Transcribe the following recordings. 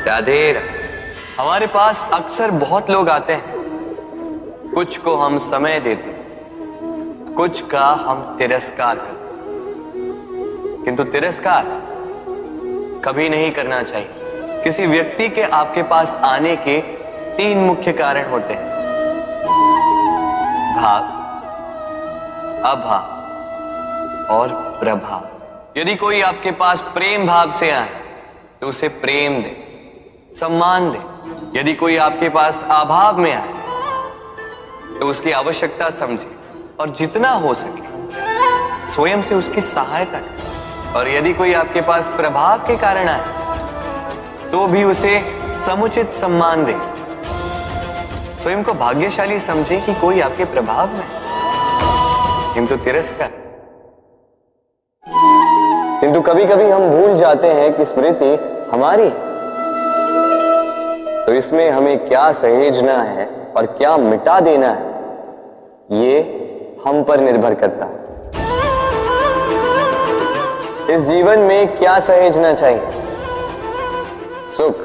राधे राधे। हमारे पास अक्सर बहुत लोग आते हैं, कुछ को हम समय देते, कुछ का हम तिरस्कार करते, किंतु तिरस्कार कभी नहीं करना चाहिए। किसी व्यक्ति के आपके पास आने के 3 मुख्य कारण होते हैं: भाव, अभाव और प्रभाव। यदि कोई आपके पास प्रेम भाव से आए तो उसे प्रेम दे, सम्मान दे। यदि कोई आपके पास अभाव में आए तो उसकी आवश्यकता समझे और जितना हो सके स्वयं से उसकी सहायता करें। और यदि कोई आपके पास प्रभाव के कारण आए तो भी उसे समुचित सम्मान दे। स्वयं को भाग्यशाली समझे कि कोई आपके प्रभाव में, किंतु तिरस्कार। किंतु कभी कभी हम भूल जाते हैं कि स्मृति हमारी, तो इसमें हमें क्या सहेजना है और क्या मिटा देना है, ये हम पर निर्भर करता है। इस जीवन में क्या सहेजना चाहिए? सुख,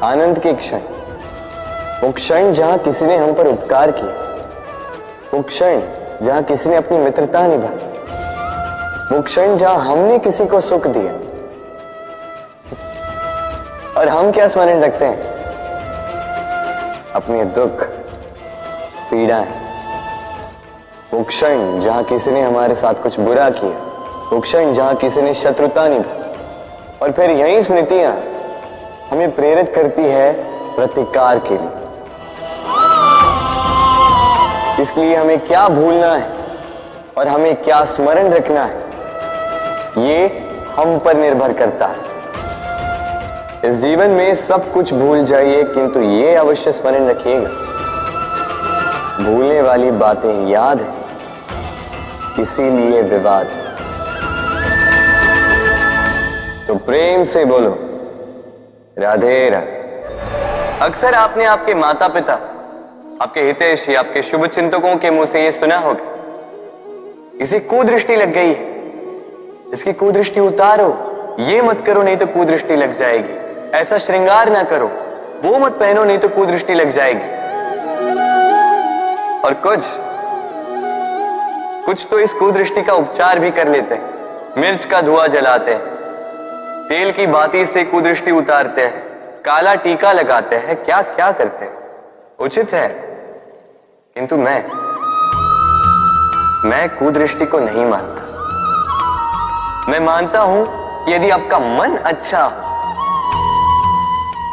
आनंद के क्षण, वो क्षण जहां किसी ने हम पर उपकार किया, वो क्षण जहां किसी ने अपनी मित्रता निभाई, वो क्षण जहां हमने किसी को सुख दिया। और हम क्या स्मरण रखते हैं? अपने दुख, पीड़ाएं। वो क्षण जहां किसी ने हमारे साथ कुछ बुरा किया, वो क्षण जहां किसी ने शत्रुता निभाई। और फिर यही स्मृतियां हमें प्रेरित करती है प्रतिकार के लिए। इसलिए हमें क्या भूलना है और हमें क्या स्मरण रखना है, ये हम पर निर्भर करता है। इस जीवन में सब कुछ भूल जाइए, किंतु ये अवश्य स्मरण रखिएगा, भूलने वाली बातें याद है, इसीलिए विवाद। तो प्रेम से बोलो राधे राधे। अक्सर आपने आपके माता पिता, आपके हितैषी, आपके शुभ चिंतकों के मुंह से यह सुना होगा, इसे कुदृष्टि लग गई है, इसकी कुदृष्टि उतारो, ये मत करो नहीं तो कुदृष्टि लग जाएगी, ऐसा श्रृंगार ना करो, वो मत पहनो नहीं तो कुदृष्टि लग जाएगी। और कुछ तो इस कुदृष्टि का उपचार भी कर लेते हैं। मिर्च का धुआं जलाते हैं, तेल की बाती से कुदृष्टि उतारते हैं, काला टीका लगाते हैं, क्या क्या करते हैं। उचित है, किंतु मैं कुदृष्टि को नहीं मानता। मैं मानता हूं कि यदि आपका मन अच्छा हो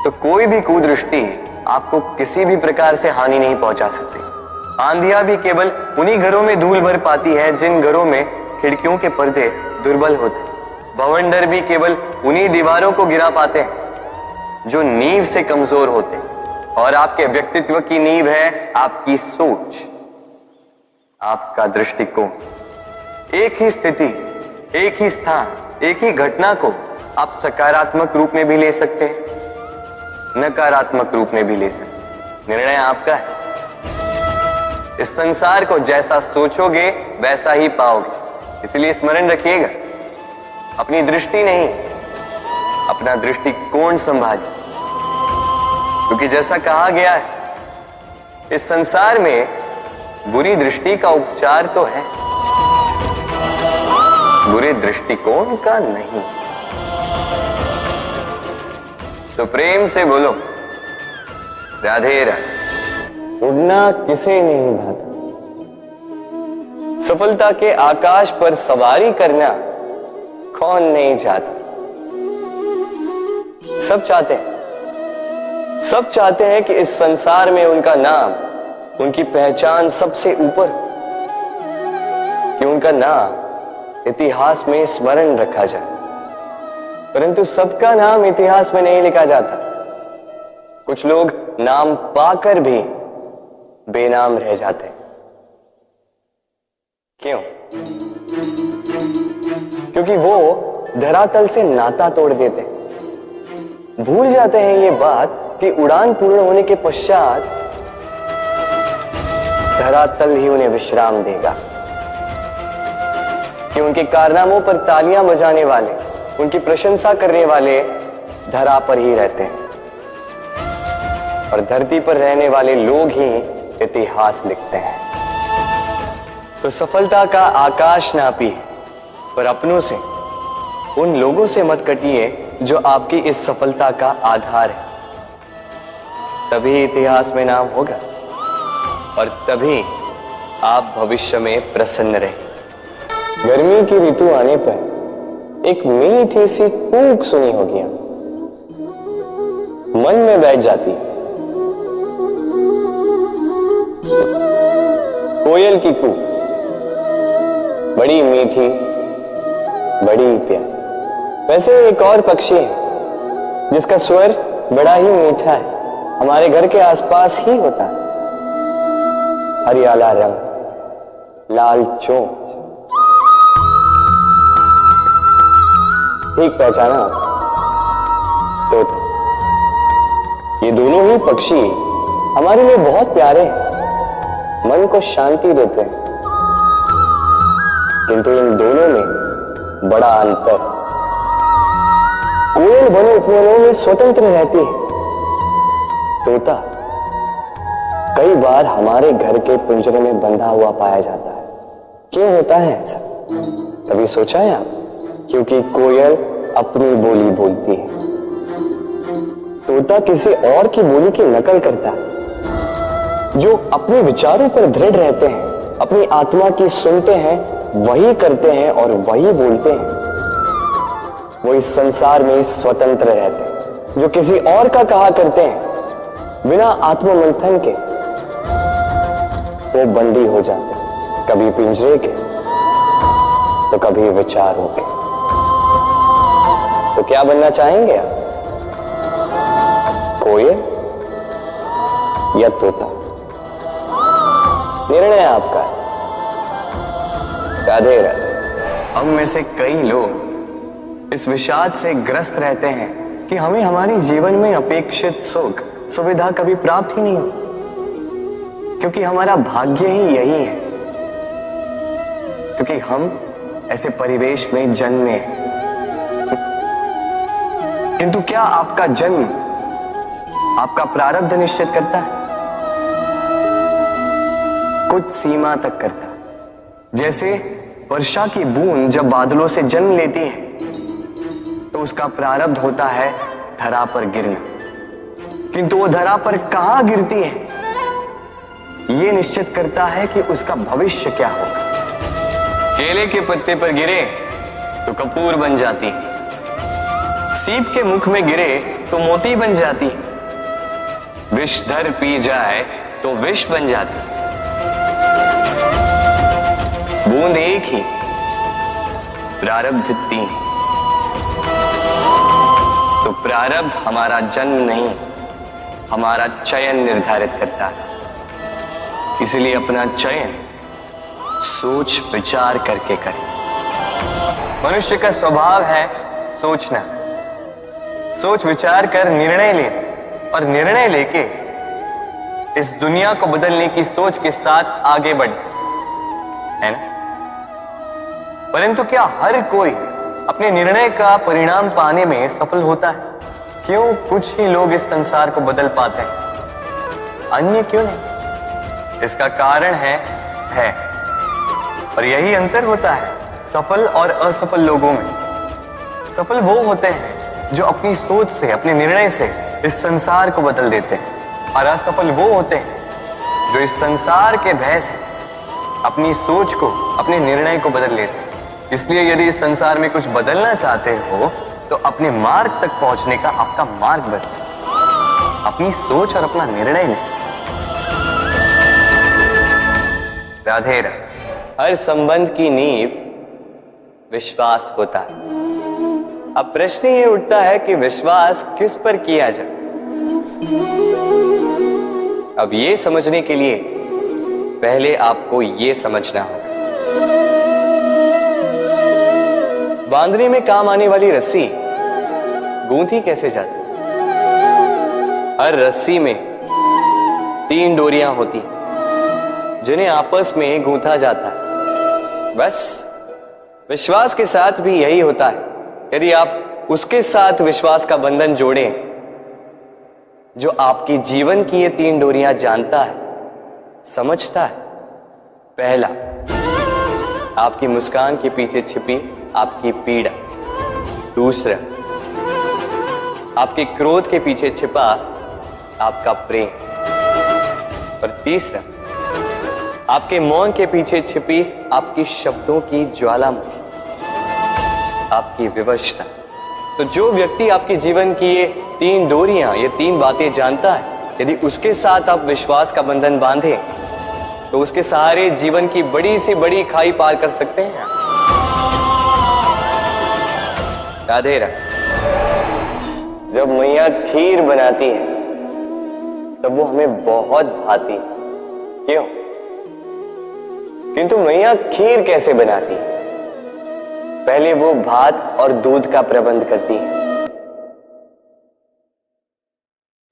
तो कोई भी कुदृष्टि आपको किसी भी प्रकार से हानि नहीं पहुंचा सकती। आंधियां भी केवल उन्हीं घरों में धूल भर पाती है जिन घरों में खिड़कियों के पर्दे दुर्बल होते। बवंडर भी केवल उन्हीं दीवारों को गिरा पाते हैं जो नींव से कमजोर होते। और आपके व्यक्तित्व की नींव है आपकी सोच, आपका दृष्टिकोण। एक ही स्थिति, एक ही स्थान, एक ही घटना को आप सकारात्मक रूप में भी ले सकते हैं, नकारात्मक रूप में भी ले सकते हैं। निर्णय आपका है। इस संसार को जैसा सोचोगे वैसा ही पाओगे। इसलिए स्मरण रखिएगा, अपनी दृष्टि नहीं, अपना दृष्टिकोण संभालिए। क्योंकि जैसा कहा गया है, इस संसार में बुरी दृष्टि का उपचार तो है, बुरे दृष्टिकोण का नहीं। तो प्रेम से बोलो राधे राधे। उड़ना किसे नहीं भाता, सफलता के आकाश पर सवारी करना कौन नहीं चाहता। सब चाहते हैं कि इस संसार में उनका नाम, उनकी पहचान सबसे ऊपर, कि उनका नाम इतिहास में स्मरण रखा जाए। परंतु सबका नाम इतिहास में नहीं लिखा जाता। कुछ लोग नाम पाकर भी बेनाम रह जाते। क्यों? क्योंकि वो धरातल से नाता तोड़ देते, भूल जाते हैं ये बात कि उड़ान पूर्ण होने के पश्चात धरातल ही उन्हें विश्राम देगा, कि उनके कारनामों पर तालियां बजाने वाले, उनकी प्रशंसा करने वाले धरा पर ही रहते हैं और धरती पर रहने वाले लोग ही इतिहास लिखते हैं। तो सफलता का आकाश नापी, पर अपनों से, उन लोगों से मत कटिए जो आपकी इस सफलता का आधार है। तभी इतिहास में नाम होगा और तभी आप भविष्य में प्रसन्न रहें। गर्मी की ऋतु आने पर एक मीठी सी कूक सुनी होगी, मन में बैठ जाती है। कोयल की कूक, बड़ी मीठी, बड़ी प्यारी। वैसे एक और पक्षी है जिसका स्वर बड़ा ही मीठा है, हमारे घर के आसपास ही होता है। हरियाला रंग, लाल चोंच। ठीक पहचाना तो ये दोनों ही पक्षी हमारे लिए बहुत प्यारे हैं, मन को शांति देते हैं। किंतु इन दोनों में बड़ा अंतर। कोयल वन उपवनों में स्वतंत्र रहती है। तोता कई बार हमारे घर के पिंजरे में बंधा हुआ पाया जाता है। क्यों होता है ऐसा, कभी सोचा है आप? क्योंकि कोयल अपनी बोली बोलती है, तोता किसी और की बोली की नकल करता है। जो अपने विचारों पर दृढ़ रहते हैं, अपनी आत्मा की सुनते हैं, वही करते हैं और वही बोलते हैं। वो इस संसार में स्वतंत्र रहते हैं। जो किसी और का कहा करते हैं बिना आत्ममंथन के, वो बंदी हो जाते हैं, कभी पिंजरे के तो कभी विचारों के। तो क्या बनना चाहेंगे आप, कोयल या तोता? निर्णय आपका है। राधे राधे। हम में से कई लोग इस विषाद से ग्रस्त रहते हैं कि हमें हमारे जीवन में अपेक्षित सुख सुविधा कभी प्राप्त ही नहीं हो, क्योंकि हमारा भाग्य ही यही है, क्योंकि हम ऐसे परिवेश में जन्मे हैं। किंतु क्या आपका जन्म आपका प्रारब्ध निश्चित करता है? कुछ सीमा तक करता। जैसे वर्षा की बूंद जब बादलों से जन्म लेती है तो उसका प्रारब्ध होता है धरा पर गिरना, किंतु वो धरा पर कहां गिरती है यह निश्चित करता है कि उसका भविष्य क्या होगा। केले के पत्ते पर गिरे तो कपूर बन जाती, सीप के मुख में गिरे तो मोती बन जाती, विषधर पी जाए तो विष बन जाती। बूंद एक ही, प्रारब्ध तीन। तो प्रारब्ध हमारा जन्म नहीं, हमारा चयन निर्धारित करता है। इसलिए अपना चयन सोच विचार करके करें। मनुष्य का स्वभाव है सोचना, सोच विचार कर निर्णय ले, और निर्णय लेके इस दुनिया को बदलने की सोच के साथ आगे बढ़े, है ना? परंतु क्या हर कोई अपने निर्णय का परिणाम पाने में सफल होता है? क्यों कुछ ही लोग इस संसार को बदल पाते हैं, अन्य क्यों नहीं? इसका कारण है और यही अंतर होता है सफल और असफल लोगों में। सफल वो होते हैं जो अपनी सोच से, अपने निर्णय से इस संसार को बदल देते हैं, और असफल वो होते हैं जो इस संसार के भय से अपनी सोच को, अपने निर्णय को बदल लेते हैं। इसलिए यदि इस संसार में कुछ बदलना चाहते हो तो अपने मार्ग तक पहुंचने का आपका मार्ग बदलो, अपनी सोच और अपना निर्णय लें। राधे राधे। हर संबंध की नींव विश्वास होता है। अब प्रश्न ये उठता है कि विश्वास किस पर किया जाए। अब ये समझने के लिए पहले आपको ये समझना होगा, बांधने में काम आने वाली रस्सी गूंथी कैसे जाती? हर रस्सी में 3 डोरियां होती जिन्हें आपस में गूंथा जाता है। बस विश्वास के साथ भी यही होता है। यदि आप उसके साथ विश्वास का बंधन जोड़ें जो आपकी जीवन की ये 3 डोरियां जानता है, समझता है। पहला, आपकी मुस्कान के पीछे छिपी आपकी पीड़ा। दूसरा, आपके क्रोध के पीछे छिपा आपका प्रेम। और तीसरा, आपके मौन के पीछे छिपी आपकी शब्दों की ज्वालामुखी, आपकी विवशता। तो जो व्यक्ति आपके जीवन की ये 3 डोरियां, ये 3 बातें जानता है, यदि उसके साथ आप विश्वास का बंधन बांधे तो उसके सहारे जीवन की बड़ी से बड़ी खाई पार कर सकते हैं। राधे राधे। जब मैया खीर बनाती है तब वो हमें बहुत भाती है। क्यों? किंतु मैया खीर कैसे बनाती है? पहले वो भात और दूध का प्रबंध करती है।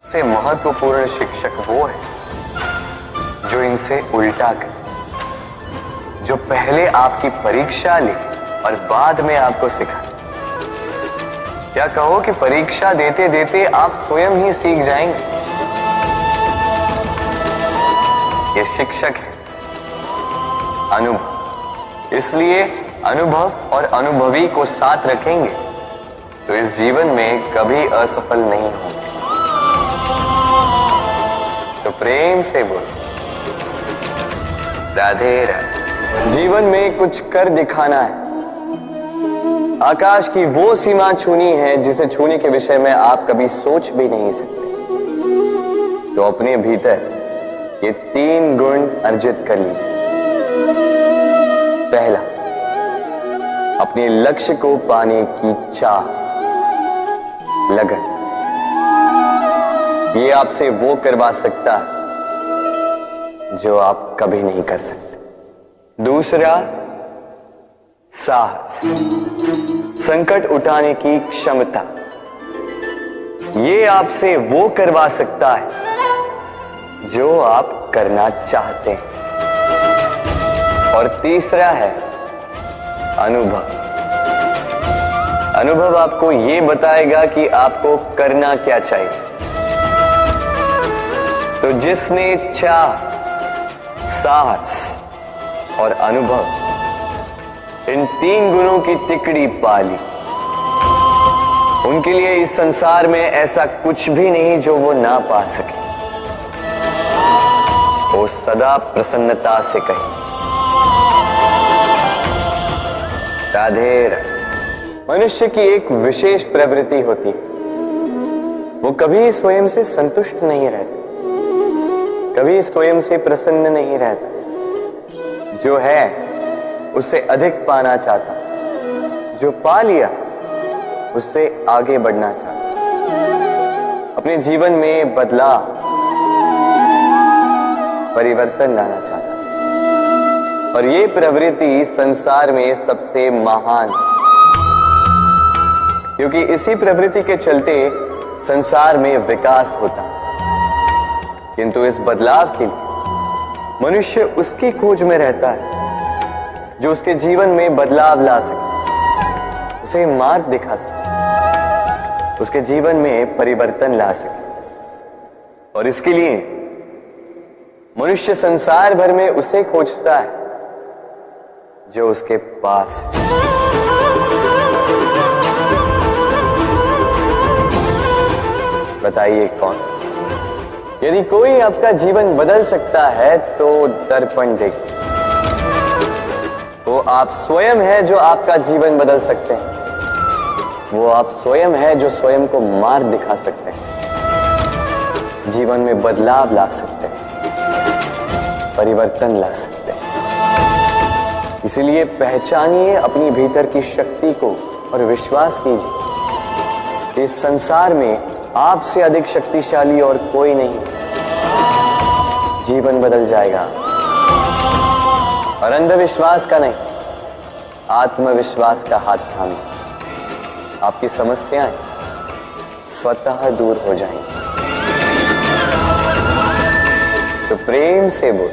सबसे महत्वपूर्ण शिक्षक वो है जो इनसे उल्टा करे, जो पहले आपकी परीक्षा ले और बाद में आपको सिखाए। क्या कहो कि परीक्षा देते देते आप स्वयं ही सीख जाएंगे। ये शिक्षक है अनुभव। इसलिए अनुभव और अनुभवी को साथ रखेंगे तो इस जीवन में कभी असफल नहीं होंगे। तो प्रेम से बोलो राधे राधे। जीवन में कुछ कर दिखाना है। आकाश की वो सीमा छूनी है जिसे छूने के विषय में आप कभी सोच भी नहीं सकते। तो अपने भीतर ये 3 गुण अर्जित कर लीजिए। पहला, अपने लक्ष्य को पाने की चाह, लगन। ये आपसे वो करवा सकता है जो आप कभी नहीं कर सकते। दूसरा, साहस, संकट उठाने की क्षमता। ये आपसे वो करवा सकता है जो आप करना चाहते हैं। और तीसरा है अनुभव। अनुभव आपको ये बताएगा कि आपको करना क्या चाहिए। तो जिसने चाह, साहस और अनुभव, इन 3 गुणों की तिकड़ी पाली, उनके लिए इस संसार में ऐसा कुछ भी नहीं जो वो ना पा सके। वो सदा प्रसन्नता से कहे राधे राधे। मनुष्य की एक विशेष प्रवृत्ति होती है, वो कभी स्वयं से संतुष्ट नहीं रहता, कभी स्वयं से प्रसन्न नहीं रहता। जो है उससे अधिक पाना चाहता, जो पा लिया उससे आगे बढ़ना चाहता, अपने जीवन में बदलाव, परिवर्तन लाना चाहता। और ये प्रवृत्ति संसार में सबसे महान है, क्योंकि इसी प्रवृत्ति के चलते संसार में विकास होता। किंतु इस बदलाव के लिए मनुष्य उसकी खोज में रहता है जो उसके जीवन में बदलाव ला सके, उसे मार्ग दिखा सके, उसके जीवन में परिवर्तन ला सके। और इसके लिए मनुष्य संसार भर में उसे खोजता है जो उसके पास है। बताइए कौन? यदि कोई आपका जीवन बदल सकता है तो दर्पण देखिए। वो आप स्वयं है जो आपका जीवन बदल सकते हैं। वो आप स्वयं है जो स्वयं को मार्ग दिखा सकते हैं, जीवन में बदलाव ला सकते हैं, परिवर्तन ला सकते हैं। इसलिए पहचानिए अपनी भीतर की शक्ति को और विश्वास कीजिए इस संसार में आपसे अधिक शक्तिशाली और कोई नहीं। जीवन बदल जाएगा। और अंधविश्वास का नहीं, आत्मविश्वास का हाथ थामिए। आपकी समस्याएं स्वतः दूर हो जाएंगी। तो प्रेम से बोल